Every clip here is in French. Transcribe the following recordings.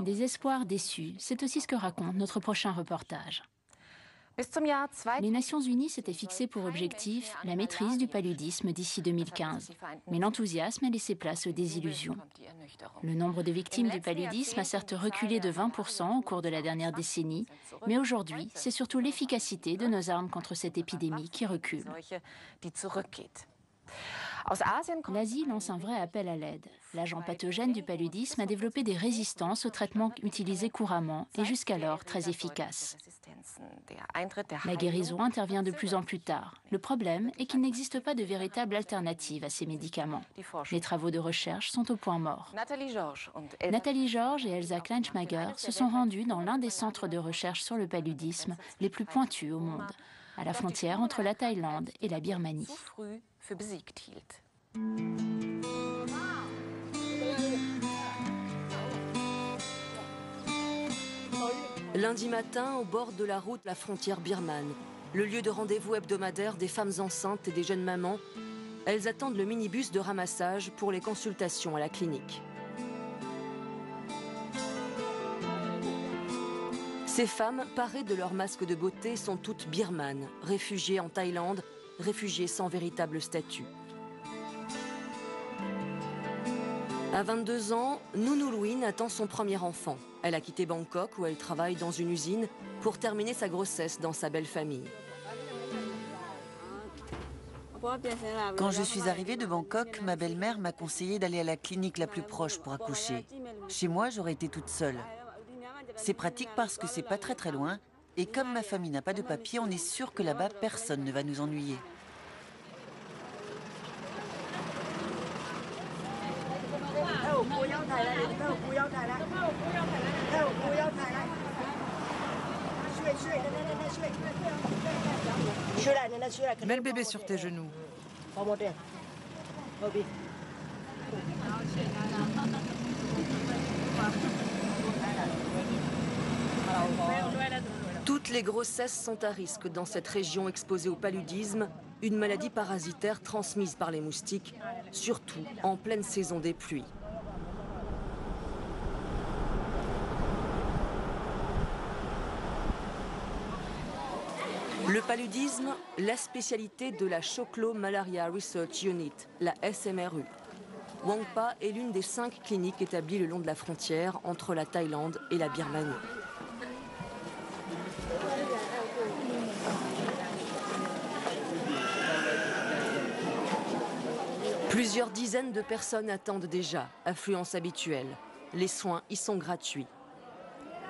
Des espoirs déçus, c'est aussi ce que raconte notre prochain reportage. Les Nations Unies s'étaient fixées pour objectif la maîtrise du paludisme d'ici 2015. Mais l'enthousiasme a laissé place aux désillusions. Le nombre de victimes du paludisme a certes reculé de 20% au cours de la dernière décennie, mais aujourd'hui, c'est surtout l'efficacité de nos armes contre cette épidémie qui recule. L'Asie lance un vrai appel à l'aide. L'agent pathogène du paludisme a développé des résistances aux traitements utilisés couramment et jusqu'alors très efficaces. La guérison intervient de plus en plus tard. Le problème est qu'il n'existe pas de véritable alternative à ces médicaments. Les travaux de recherche sont au point mort. Nathalie Georges et Elsa Kleinschmager se sont rendues dans l'un des centres de recherche sur le paludisme les plus pointus au monde, à la frontière entre la Thaïlande et la Birmanie. Lundi matin, au bord de la route, la frontière birmane, le lieu de rendez-vous hebdomadaire des femmes enceintes et des jeunes mamans, elles attendent le minibus de ramassage pour les consultations à la clinique. Ces femmes, parées de leurs masques de beauté, sont toutes birmanes, réfugiées en Thaïlande, réfugiées sans véritable statut. À 22 ans, Nounou Louine attend son premier enfant. Elle a quitté Bangkok où elle travaille dans une usine pour terminer sa grossesse dans sa belle famille. Quand je suis arrivée de Bangkok, ma belle-mère m'a conseillé d'aller à la clinique la plus proche pour accoucher. Chez moi, j'aurais été toute seule. C'est pratique parce que c'est pas très loin. Et comme ma famille n'a pas de papier, on est sûr que là-bas, personne ne va nous ennuyer. Mets le bébé sur tes genoux. Toutes les grossesses sont à risque dans cette région exposée au paludisme, une maladie parasitaire transmise par les moustiques, surtout en pleine saison des pluies. Le paludisme, la spécialité de la Choklo Malaria Research Unit, la SMRU. Wangpa est l'une des 5 cliniques établies le long de la frontière entre la Thaïlande et la Birmanie. Plusieurs dizaines de personnes attendent déjà, affluence habituelle. Les soins y sont gratuits.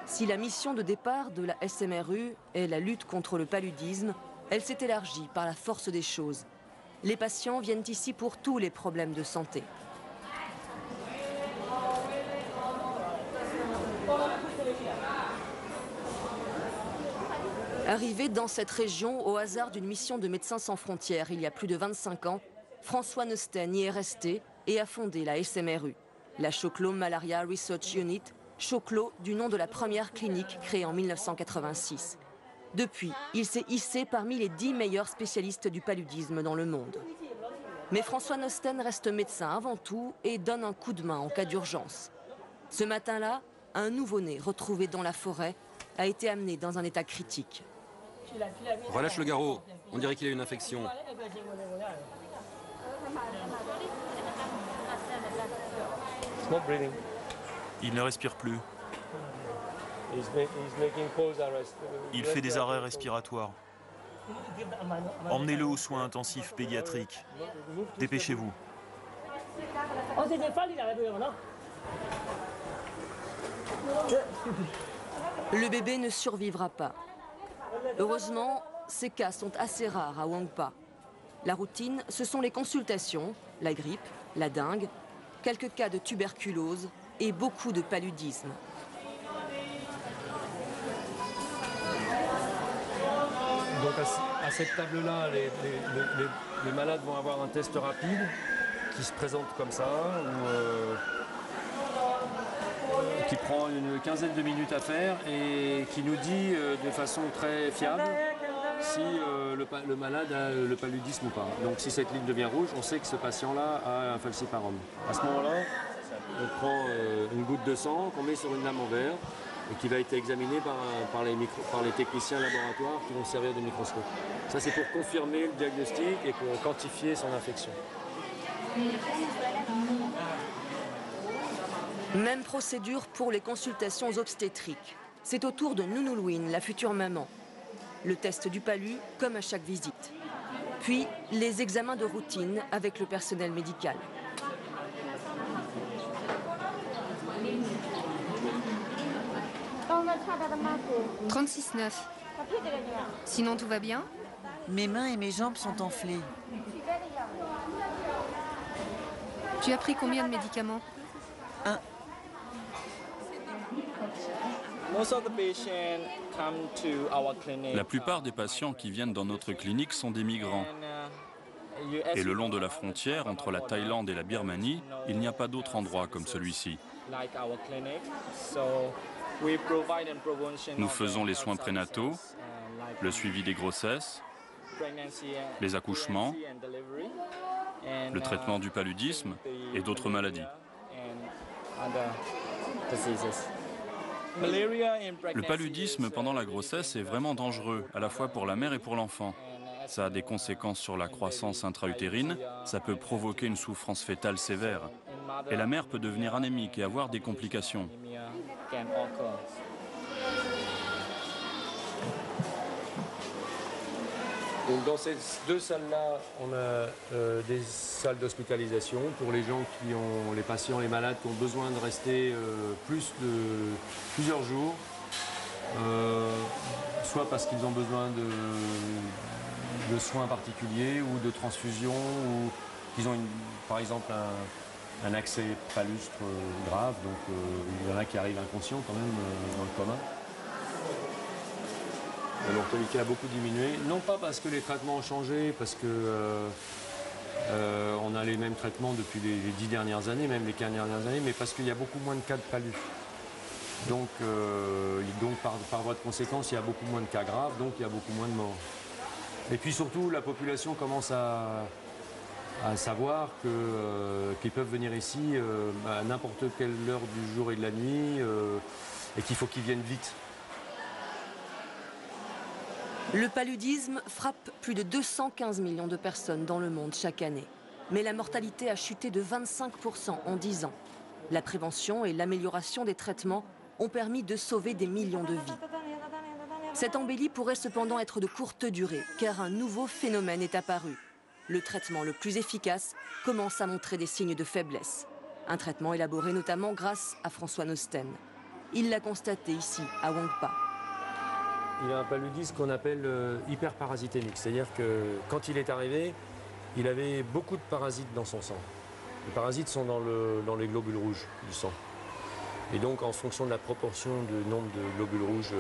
Si la mission de départ de la SMRU est la lutte contre le paludisme, elle s'est élargie par la force des choses. Les patients viennent ici pour tous les problèmes de santé. Arrivé dans cette région au hasard d'une mission de Médecins sans frontières il y a plus de 25 ans, François Neusten y est resté et a fondé la SMRU, la Choklo Malaria Research Unit, Choklo du nom de la première clinique créée en 1986. Depuis, il s'est hissé parmi les 10 meilleurs spécialistes du paludisme dans le monde. Mais François Neusten reste médecin avant tout et donne un coup de main en cas d'urgence. Ce matin-là, un nouveau-né retrouvé dans la forêt a été amené dans un état critique. Relâche le garrot, on dirait qu'il a une infection. Il ne respire plus. Il fait des arrêts respiratoires. Emmenez-le aux soins intensifs pédiatriques. Dépêchez-vous. Le bébé ne survivra pas. Heureusement, ces cas sont assez rares à Wangpa. La routine, ce sont les consultations, la grippe, la dengue, quelques cas de tuberculose et beaucoup de paludisme. Donc à cette table-là, les malades vont avoir un test rapide qui se présente comme ça, qui prend une quinzaine de minutes à faire et qui nous dit de façon très fiable si le malade a le paludisme ou pas. Donc si cette ligne devient rouge, on sait que ce patient-là a un falciparum. À ce moment-là, on prend une goutte de sang qu'on met sur une lame en verre et qui va être examinée par les techniciens laboratoires qui vont servir de microscope. Ça, c'est pour confirmer le diagnostic et pour quantifier son infection. Même procédure pour les consultations obstétriques. C'est au tour de Nounou-Louine, la future maman. Le test du palu, comme à chaque visite. Puis, les examens de routine avec le personnel médical. « 36,9. Sinon tout va bien? Mes mains et mes jambes sont enflées. Tu as pris combien de médicaments? 1. La plupart des patients qui viennent dans notre clinique sont des migrants. Et le long de la frontière entre la Thaïlande et la Birmanie, il n'y a pas d'autre endroit comme celui-ci. Nous faisons les soins prénataux, le suivi des grossesses, les accouchements, le traitement du paludisme et d'autres maladies. Le paludisme pendant la grossesse est vraiment dangereux, à la fois pour la mère et pour l'enfant. Ça a des conséquences sur la croissance intra-utérine, ça peut provoquer une souffrance fœtale sévère. Et la mère peut devenir anémique et avoir des complications. Donc dans ces deux salles-là, on a des salles d'hospitalisation pour les gens qui ont, les patients, les malades qui ont besoin de rester plusieurs jours, soit parce qu'ils ont besoin de soins particuliers ou de transfusions, ou qu'ils ont par exemple un accès palustre grave, donc il y en a qui arrivent inconscients quand même dans le coma. La mortalité a beaucoup diminué, non pas parce que les traitements ont changé, parce que on a les mêmes traitements depuis les 10 dernières années, même les 15 dernières années, mais parce qu'il y a beaucoup moins de cas de palud. Donc par voie de conséquence, il y a beaucoup moins de cas graves, donc il y a beaucoup moins de morts. Et puis surtout, la population commence à savoir qu'ils peuvent venir ici à n'importe quelle heure du jour et de la nuit et qu'il faut qu'ils viennent vite. Le paludisme frappe plus de 215 millions de personnes dans le monde chaque année. Mais la mortalité a chuté de 25% en 10 ans. La prévention et l'amélioration des traitements ont permis de sauver des millions de vies. Cette embellie pourrait cependant être de courte durée, car un nouveau phénomène est apparu. Le traitement le plus efficace commence à montrer des signes de faiblesse. Un traitement élaboré notamment grâce à François Nosten. Il l'a constaté ici, à Wangpa. Il a un paludisme qu'on appelle hyperparasitémique, c'est-à-dire que quand il est arrivé, il avait beaucoup de parasites dans son sang. Les parasites sont dans les globules rouges du sang. Et donc en fonction de la proportion du nombre de globules rouges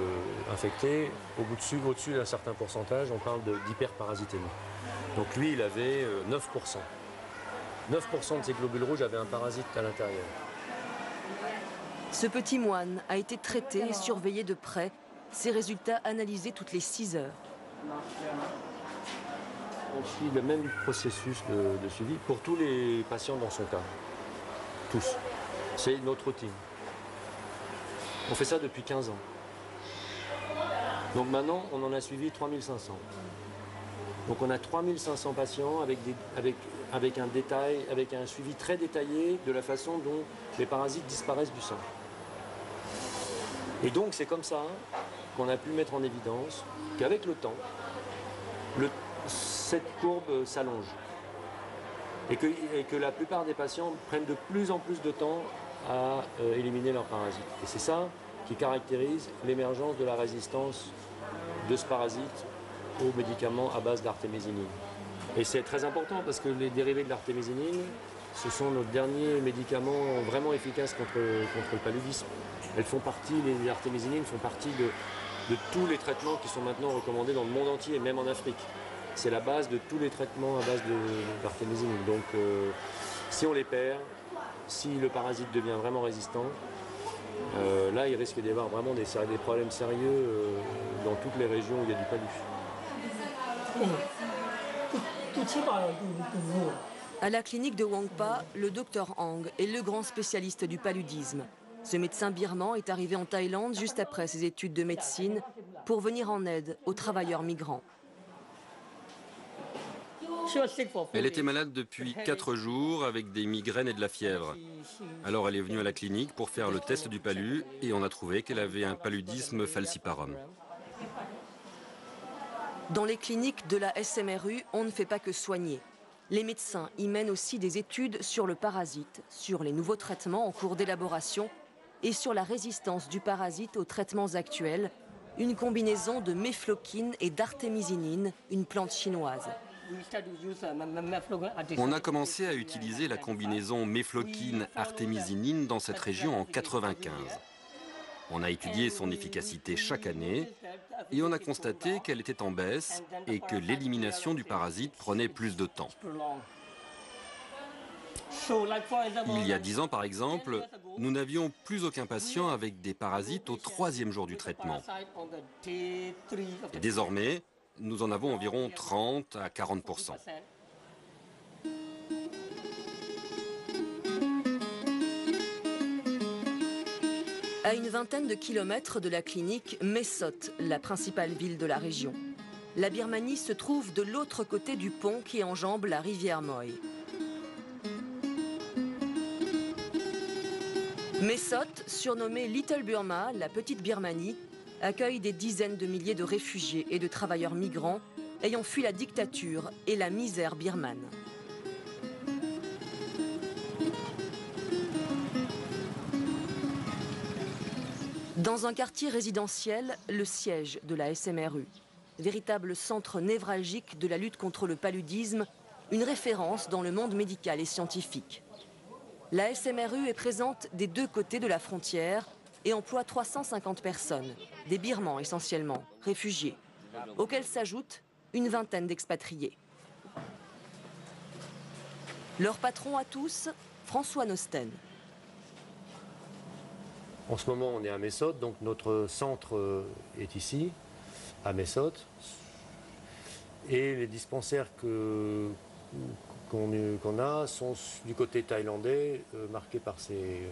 infectés, au-dessus d'un certain pourcentage, on parle d'hyperparasitémie. Donc lui, il avait 9%. 9% de ces globules rouges avaient un parasite à l'intérieur. Ce petit moine a été traité et surveillé de près. Ses résultats analysés toutes les 6 heures. On suit le même processus de suivi pour tous les patients dans son cas. Tous. C'est notre routine. On fait ça depuis 15 ans. Donc maintenant, on en a suivi 3500. Donc on a 3500 patients avec un détail, avec un suivi très détaillé de la façon dont les parasites disparaissent du sang. Et donc c'est comme ça qu'on a pu mettre en évidence qu'avec le temps, cette courbe s'allonge et que la plupart des patients prennent de plus en plus de temps à éliminer leurs parasites. Et c'est ça qui caractérise l'émergence de la résistance de ce parasite aux médicaments à base d'artémisinine. Et c'est très important parce que les dérivés de l'artémisinine, ce sont nos derniers médicaments vraiment efficaces contre le paludisme. Les artémisinines font partie de tous les traitements qui sont maintenant recommandés dans le monde entier, même en Afrique. C'est la base de tous les traitements à base d'artémisinine. Donc si on les perd, si le parasite devient vraiment résistant, là il risque d'y avoir vraiment des problèmes sérieux dans toutes les régions où il y a du palud. À la clinique de Wangpa, le docteur Hang est le grand spécialiste du paludisme. Ce médecin birman est arrivé en Thaïlande juste après ses études de médecine pour venir en aide aux travailleurs migrants. Elle était malade depuis 4 jours avec des migraines et de la fièvre. Alors elle est venue à la clinique pour faire le test du palu et on a trouvé qu'elle avait un paludisme falciparum. Dans les cliniques de la SMRU, on ne fait pas que soigner. Les médecins y mènent aussi des études sur le parasite, sur les nouveaux traitements en cours d'élaboration et sur la résistance du parasite aux traitements actuels, une combinaison de méfloquine et d'artémisinine, une plante chinoise. On a commencé à utiliser la combinaison méfloquine-artémisinine dans cette région en 1995. On a étudié son efficacité chaque année et on a constaté qu'elle était en baisse et que l'élimination du parasite prenait plus de temps. Il y a 10 ans, par exemple, nous n'avions plus aucun patient avec des parasites au 3e jour du traitement. Et désormais, nous en avons environ 30 à 40%. À une vingtaine de kilomètres de la clinique Mae Sot, la principale ville de la région. La Birmanie se trouve de l'autre côté du pont qui enjambe la rivière Moi. Mae Sot, surnommée Little Burma, la petite Birmanie, accueille des dizaines de milliers de réfugiés et de travailleurs migrants ayant fui la dictature et la misère birmane. Dans un quartier résidentiel, le siège de la SMRU, véritable centre névralgique de la lutte contre le paludisme, une référence dans le monde médical et scientifique. La SMRU est présente des deux côtés de la frontière et emploie 350 personnes, des Birmans essentiellement, réfugiés, auxquels s'ajoutent une vingtaine d'expatriés. Leur patron à tous, François Nosten. En ce moment, on est à Mae Sot, donc notre centre est ici, à Mae Sot. Et les dispensaires qu'on a sont du côté thaïlandais, marqués par ces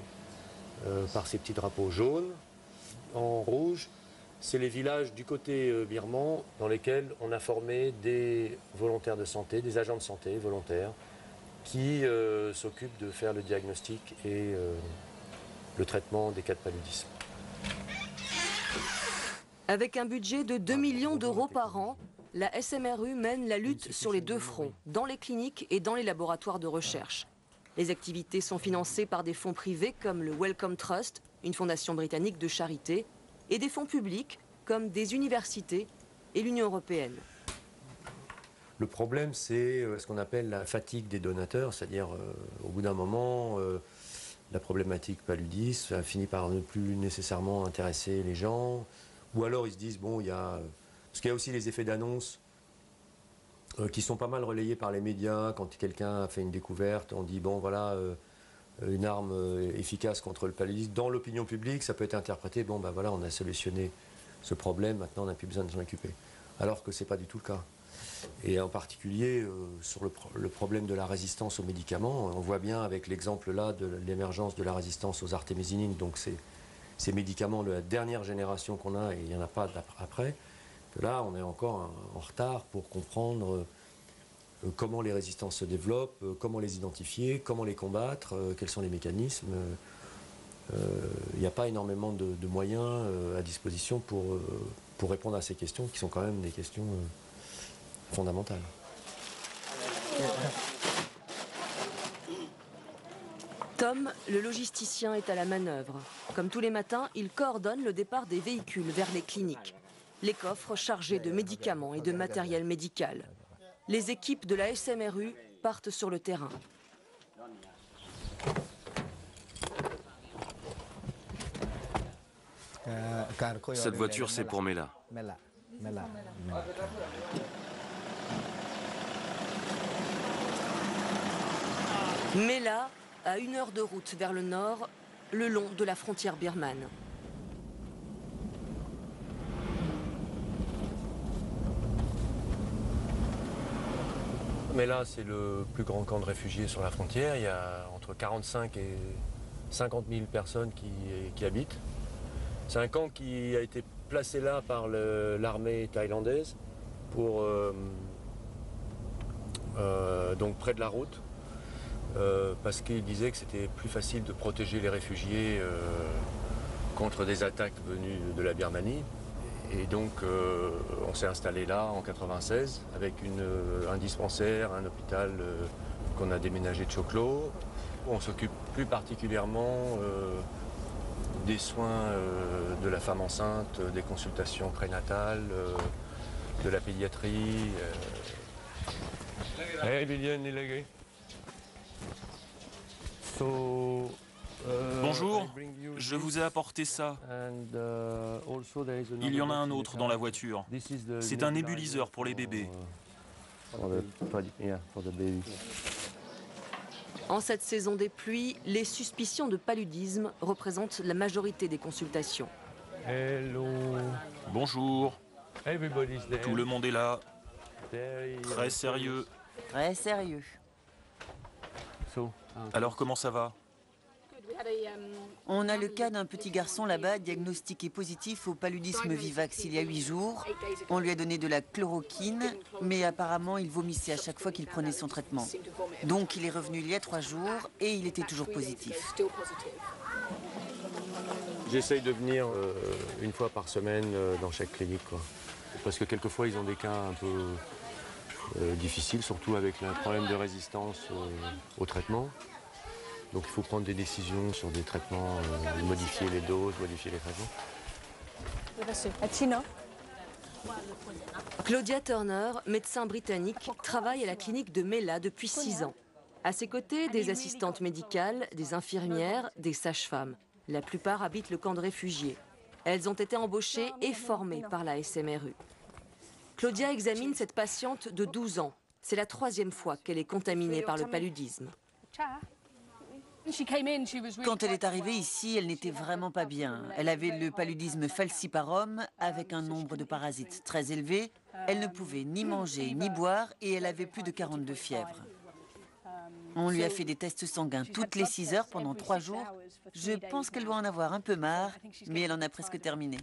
petits drapeaux jaunes. En rouge, c'est les villages du côté birman dans lesquels on a formé des volontaires de santé, des agents de santé volontaires, qui s'occupent de faire le diagnostic et le traitement des cas de paludisme. Avec un budget de 2 millions d'euros par an, la SMRU mène la lutte sur les deux fronts, dans les cliniques et dans les laboratoires de recherche. Les activités sont financées par des fonds privés comme le Wellcome Trust, une fondation britannique de charité, et des fonds publics comme des universités et l'Union européenne. Le problème, c'est ce qu'on appelle la fatigue des donateurs, c'est-à-dire au bout d'un moment, la problématique paludisme finit par ne plus nécessairement intéresser les gens, ou alors ils se disent, bon, parce qu'il y a aussi les effets d'annonce qui sont pas mal relayés par les médias. Quand quelqu'un a fait une découverte, on dit, bon, voilà, une arme efficace contre le paludisme. Dans l'opinion publique, ça peut être interprété, bon, ben voilà, on a solutionné ce problème, maintenant on n'a plus besoin de s'en occuper. Alors que ce n'est pas du tout le cas. Et en particulier, sur le problème de la résistance aux médicaments, on voit bien avec l'exemple là de l'émergence de la résistance aux artémisinines, donc ces médicaments de la dernière génération qu'on a, et il n'y en a pas après, que là on est encore en retard pour comprendre comment les résistances se développent, comment les identifier, comment les combattre, quels sont les mécanismes. Il n'y a pas énormément de moyens à disposition pour répondre à ces questions qui sont quand même des questions fondamentale. Tom, le logisticien, est à la manœuvre. Comme tous les matins, il coordonne le départ des véhicules vers les cliniques. Les coffres chargés de médicaments et de matériel médical. Les équipes de la SMRU partent sur le terrain. Cette voiture, c'est pour Mela. Mela, à 1 heure de route vers le nord, le long de la frontière birmane. Mela, c'est le plus grand camp de réfugiés sur la frontière. Il y a entre 45 et 50 000 personnes qui habitent. C'est un camp qui a été placé là par l'armée thaïlandaise pour donc près de la route, parce qu'ils disaient que c'était plus facile de protéger les réfugiés contre des attaques venues de la Birmanie. Et donc on s'est installé là en 96 avec un dispensaire, un hôpital qu'on a déménagé de Choklo. On s'occupe plus particulièrement des soins de la femme enceinte, des consultations prénatales, de la pédiatrie. Bonjour, je vous ai apporté ça. Il y en a un autre dans la voiture. C'est un nébuliseur pour les bébés. En cette saison des pluies, les suspicions de paludisme représentent la majorité des consultations. Bonjour. Tout le monde est là. Très sérieux. Très sérieux. Alors comment ça va? On a le cas d'un petit garçon là-bas diagnostiqué positif au paludisme vivax il y a 8 jours. On lui a donné de la chloroquine, mais apparemment il vomissait à chaque fois qu'il prenait son traitement. Donc il est revenu il y a 3 jours et il était toujours positif. J'essaye de venir une fois par semaine dans chaque clinique, quoi. Parce que quelquefois ils ont des cas un peu difficiles, surtout avec le problème de résistance au traitement. Donc il faut prendre des décisions sur des traitements, modifier les doses, modifier les traitements. Claudia Turner, médecin britannique, travaille à la clinique de Mela depuis 6 ans. À ses côtés, des assistantes médicales, des infirmières, des sages-femmes. La plupart habitent le camp de réfugiés. Elles ont été embauchées et formées par la SMRU. Claudia examine cette patiente de 12 ans. C'est la 3e fois qu'elle est contaminée par le paludisme. Quand elle est arrivée ici, elle n'était vraiment pas bien. Elle avait le paludisme falciparum avec un nombre de parasites très élevé. Elle ne pouvait ni manger ni boire et elle avait plus de 42 fièvres. On lui a fait des tests sanguins toutes les 6 heures pendant 3 jours. Je pense qu'elle doit en avoir un peu marre, mais elle en a presque terminé.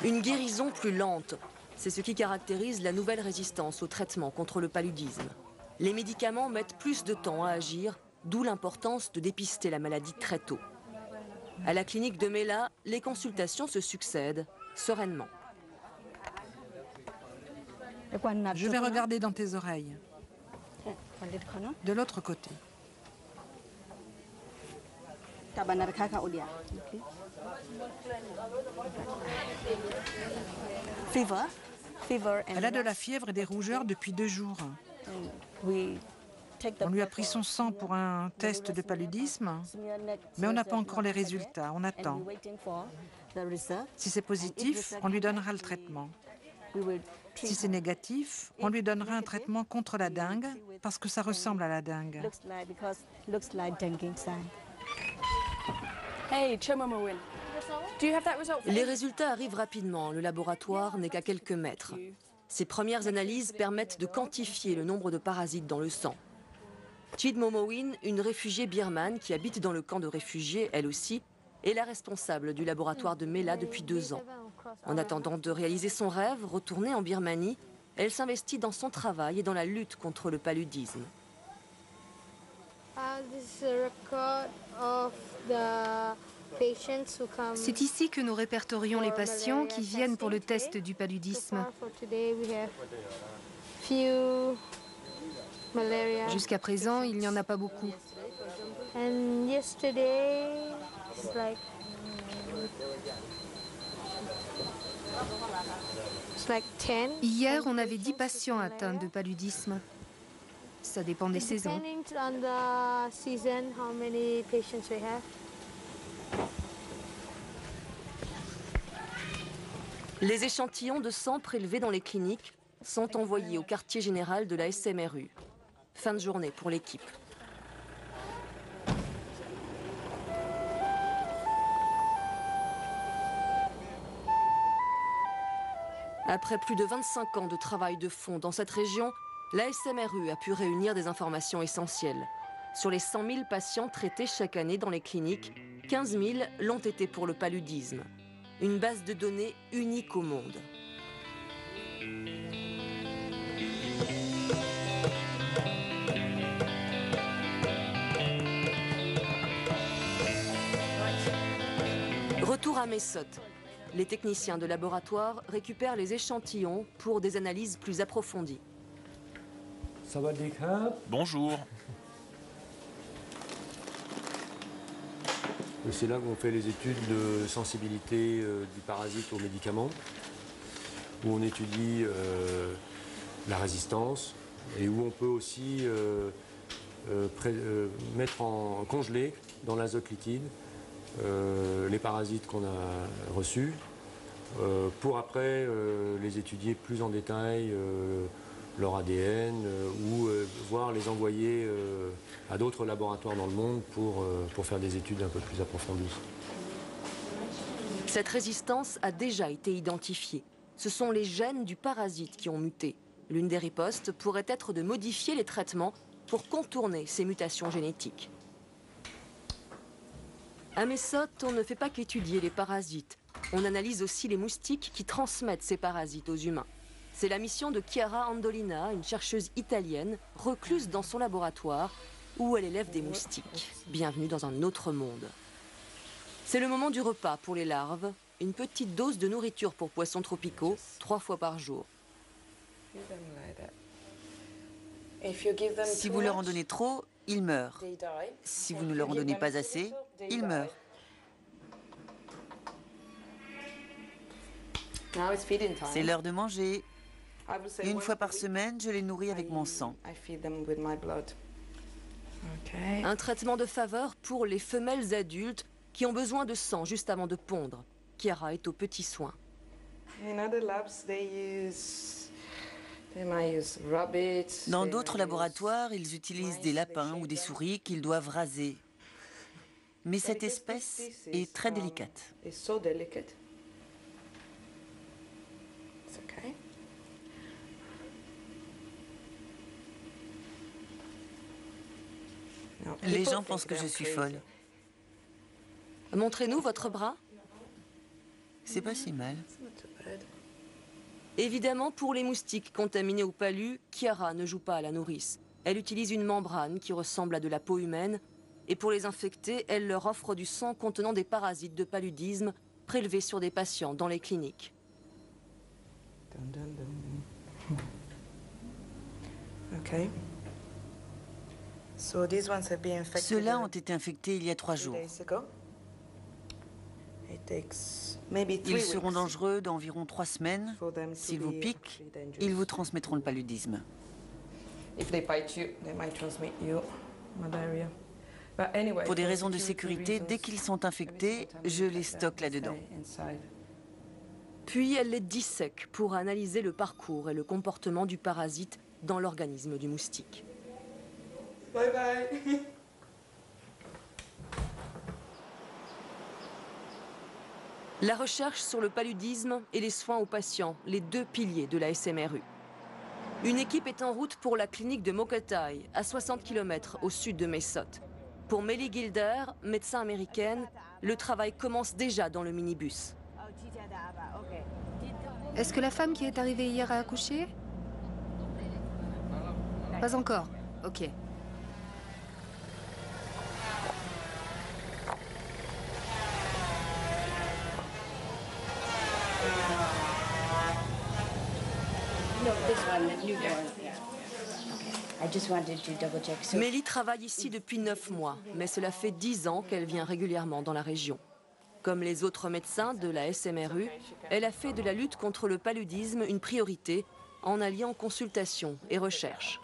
Une guérison plus lente, c'est ce qui caractérise la nouvelle résistance au traitement contre le paludisme. Les médicaments mettent plus de temps à agir, d'où l'importance de dépister la maladie très tôt. À la clinique de Mela, les consultations se succèdent sereinement. Je vais regarder dans tes oreilles. De l'autre côté. Elle a de la fièvre et des rougeurs depuis 2 jours. On lui a pris son sang pour un test de paludisme, mais on n'a pas encore les résultats, on attend. Si c'est positif, on lui donnera le traitement. Si c'est négatif, on lui donnera un traitement contre la dengue, parce que ça ressemble à la dengue. Les résultats arrivent rapidement, le laboratoire n'est qu'à quelques mètres. Ces premières analyses permettent de quantifier le nombre de parasites dans le sang. Chid Momowin, une réfugiée birmane qui habite dans le camp de réfugiés, elle aussi, est la responsable du laboratoire de Mela depuis 2 ans. En attendant de réaliser son rêve, retourner en Birmanie, elle s'investit dans son travail et dans la lutte contre le paludisme. C'est ici que nous répertorions les patients qui viennent pour le test du paludisme. Jusqu'à présent, il n'y en a pas beaucoup. Hier, on avait 10 patients atteints de paludisme. Ça dépend des saisons. Les échantillons de sang prélevés dans les cliniques sont envoyés au quartier général de la SMRU. Fin de journée pour l'équipe. Après plus de 25 ans de travail de fond dans cette région, la SMRU a pu réunir des informations essentielles. Sur les 100 000 patients traités chaque année dans les cliniques, 15 000 l'ont été pour le paludisme. Une base de données unique au monde. Retour à Mesot. Les techniciens de laboratoire récupèrent les échantillons pour des analyses plus approfondies. Bonjour. C'est là qu'on fait les études de sensibilité du parasite aux médicaments, où on étudie la résistance et où on peut aussi mettre en congelé dans l'azote liquide les parasites qu'on a reçus pour après les étudier plus en détail, leur ADN ou voire les envoyer à d'autres laboratoires dans le monde pour faire des études un peu plus approfondies. Cette résistance a déjà été identifiée. Ce sont les gènes du parasite qui ont muté. L'une des ripostes pourrait être de modifier les traitements pour contourner ces mutations génétiques. À Mesot, on ne fait pas qu'étudier les parasites. On analyse aussi les moustiques qui transmettent ces parasites aux humains. C'est la mission de Chiara Andolina, une chercheuse italienne, recluse dans son laboratoire, où elle élève des moustiques. Bienvenue dans un autre monde. C'est le moment du repas pour les larves. Une petite dose de nourriture pour poissons tropicaux, 3 fois par jour. Si vous leur en donnez trop, ils meurent. Si vous ne leur en donnez pas assez, ils meurent. C'est l'heure de manger. Une fois par semaine, je les nourris avec mon sang. Un traitement de faveur pour les femelles adultes qui ont besoin de sang juste avant de pondre. Chiara est aux petits soins. Dans d'autres laboratoires, ils utilisent des lapins ou des souris qu'ils doivent raser. Mais cette espèce est très délicate. Les gens pensent que je suis folle. Montrez-nous votre bras. C'est pas si mal. Évidemment, pour les moustiques contaminés au palu, Chiara ne joue pas à la nourrice. Elle utilise une membrane qui ressemble à de la peau humaine. Et pour les infecter, elle leur offre du sang contenant des parasites de paludisme prélevés sur des patients dans les cliniques. Ceux-là ont été infectés il y a 3 jours. Ils seront dangereux d'environ 3 semaines. S'ils vous piquent, ils vous transmettront le paludisme. Pour des raisons de sécurité, dès qu'ils sont infectés, je les stocke là-dedans. Puis elle les dissèque pour analyser le parcours et le comportement du parasite dans l'organisme du moustique. Bye bye. La recherche sur le paludisme et les soins aux patients, les 2 piliers de la SMRU. Une équipe est en route pour la clinique de Mokotay, à 60 km au sud de Mesot. Pour Melly Gilder, médecin américaine, le travail commence déjà dans le minibus. Est-ce que la femme qui est arrivée hier a accouché? Pas encore. Ok. Melly travaille ici depuis 9 mois, mais cela fait 10 ans qu'elle vient régulièrement dans la région. Comme les autres médecins de la SMRU, elle a fait de la lutte contre le paludisme une priorité en alliant consultation et recherche.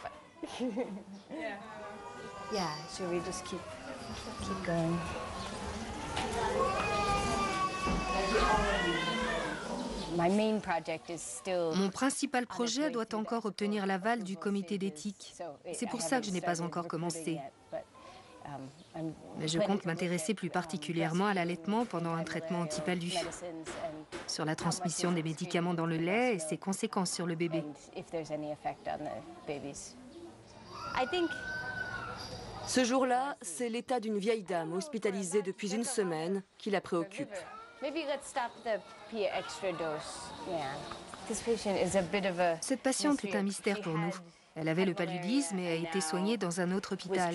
Mon principal projet doit encore obtenir l'aval du comité d'éthique. C'est pour ça que je n'ai pas encore commencé. Mais je compte m'intéresser plus particulièrement à l'allaitement pendant un traitement anti-palu, sur la transmission des médicaments dans le lait et ses conséquences sur le bébé. Ce jour-là, c'est l'état d'une vieille dame hospitalisée depuis une semaine qui la préoccupe. Cette patiente est un mystère pour nous. Elle avait le paludisme et a été soignée dans un autre hôpital.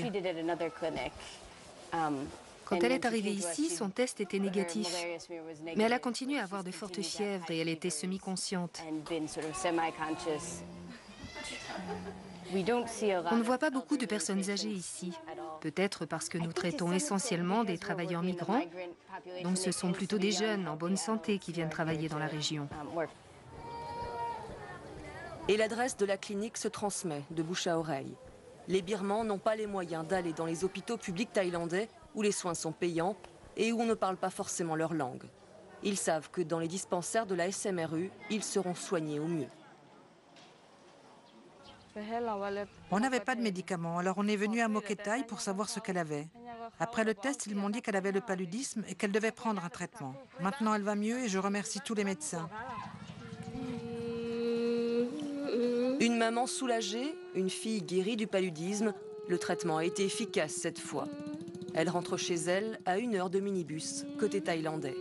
Quand elle est arrivée ici, son test était négatif. Mais elle a continué à avoir de fortes fièvres et elle était semi-consciente. On ne voit pas beaucoup de personnes âgées ici. Peut-être parce que nous traitons essentiellement des travailleurs migrants. Donc ce sont plutôt des jeunes en bonne santé qui viennent travailler dans la région. Et l'adresse de la clinique se transmet de bouche à oreille. Les Birmans n'ont pas les moyens d'aller dans les hôpitaux publics thaïlandais où les soins sont payants et où on ne parle pas forcément leur langue. Ils savent que dans les dispensaires de la SMRU, ils seront soignés au mieux. On n'avait pas de médicaments, alors on est venu à Moketaï pour savoir ce qu'elle avait. Après le test, ils m'ont dit qu'elle avait le paludisme et qu'elle devait prendre un traitement. Maintenant, elle va mieux et je remercie tous les médecins. Une maman soulagée, une fille guérie du paludisme, le traitement a été efficace cette fois. Elle rentre chez elle à 1 heure de minibus, côté thaïlandais.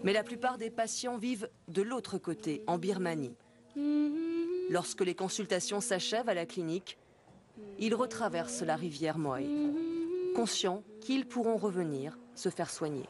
Mais la plupart des patients vivent de l'autre côté, en Birmanie. Lorsque les consultations s'achèvent à la clinique, ils retraversent la rivière Moi, conscients qu'ils pourront revenir se faire soigner.